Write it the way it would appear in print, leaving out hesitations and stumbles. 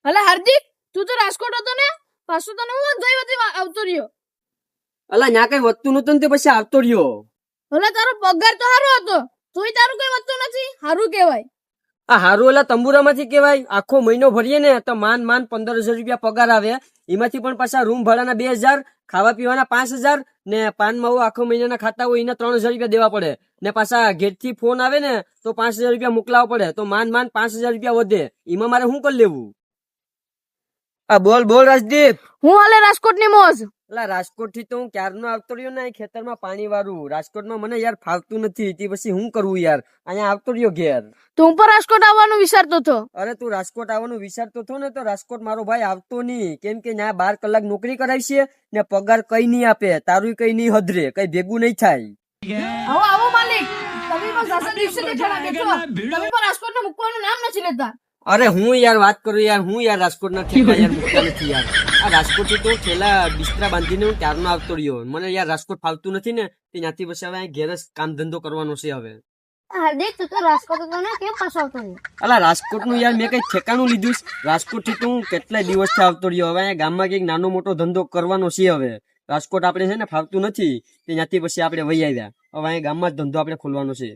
અલા હાર્દિક, તું તો રાજકોટ હતો ને, પાછો તને હું જોઈ હતી આવતો રહ્યો. અલા ન્યા કઈ વધતું નતું ને તે પછી આવતો રહ્યો. અલા તારો પગાર તો સારો હતો, તોય તારું કઈ વધતું નથી. સારું કહેવાય. આ હારું ઓલા તંબુરામાંથી કેવાય. આખો મહિનો ભરીએ ને તો માંડ 15,000 રૂપિયા પગાર આવે. એમાંથી પણ પાછા રૂમ ભાડાના 2,000, ખાવા પીવાના 5,000 ને પાન માવું આખો મહિનાના ખાતા હોય એના 3,000 રૂપિયા દેવા પડે. ને પાછા ઘેરથી ફોન આવે ને તો 5,000 રૂપિયા મોકલાવા પડે. તો માંડ 5,000 રૂપિયા વધે. એમાં મારે શું કરી લેવું? આ બોલ બોલ રાજદીપ. હું હાલે રાજકોટ ની મોજ. એટલે રાજકોટ થી તો હું ક્યારનો આવતો રહ્યો ને, ખેતરમાં પાણી વાળું. રાજકોટમાં મને યાર ફાવતું નથી. તે પછી શું કરવું યાર? અહીંયા આવતો રહ્યો ઘેર. તું પણ રાજકોટ આવવાનું વિચારતો હતો? અરે તું રાજકોટ આવવાનું વિચારતો હતો ને તો રાજકોટ મારો ભાઈ આવતો નહીં. કેમ કે ત્યાં 12 કલાક નોકરી કરાવી છે ને પગાર કઈ નહીં આપે. તારું કઈ નહીં હદરે, કઈ ભેગું નહીં થાય. આવો આવો માલિક, તમે પણ સાસા દિવસે દેખાડા બેઠો. તમે પણ રાજકોટ ને મૂકવાનું નામ નથી લેતા. અરે હું યાર વાત કરું યાર, હું યાર રાજકોટ ના ઠેલા યાર મૂકતા નથી યાર. આ રાજકોટ થી તો ઠેલા બિસ્તરા બાંધીને હું ક્યારનો આવતો રહ્યો. મને યાર રાજકોટ ફાવતું નથી ને, ત્યાંથી પછી હવે ઘેર જ કામ ધંધો કરવાનો છે હવે. હાર્દિક, તું તો રાજકોટ હતો ને, કેમ પાછો આવતો રહ્યો? અલા રાજકોટ નું યાર મેં કઈ ઠેકાણું લીધું. રાજકોટ થી તો હું કેટલાય દિવસથી આવતો રહ્યો. હવે અહીંયા ગામમાં કઈક નાનો મોટો ધંધો કરવાનો છે હવે. રાજકોટ આપણે છે ને ફાવતું નથી, ત્યાંથી પછી આપણે વહી આવ્યા. હવે અહીંયા ગામમાં જ ધંધો આપણે ખોલવાનો છે.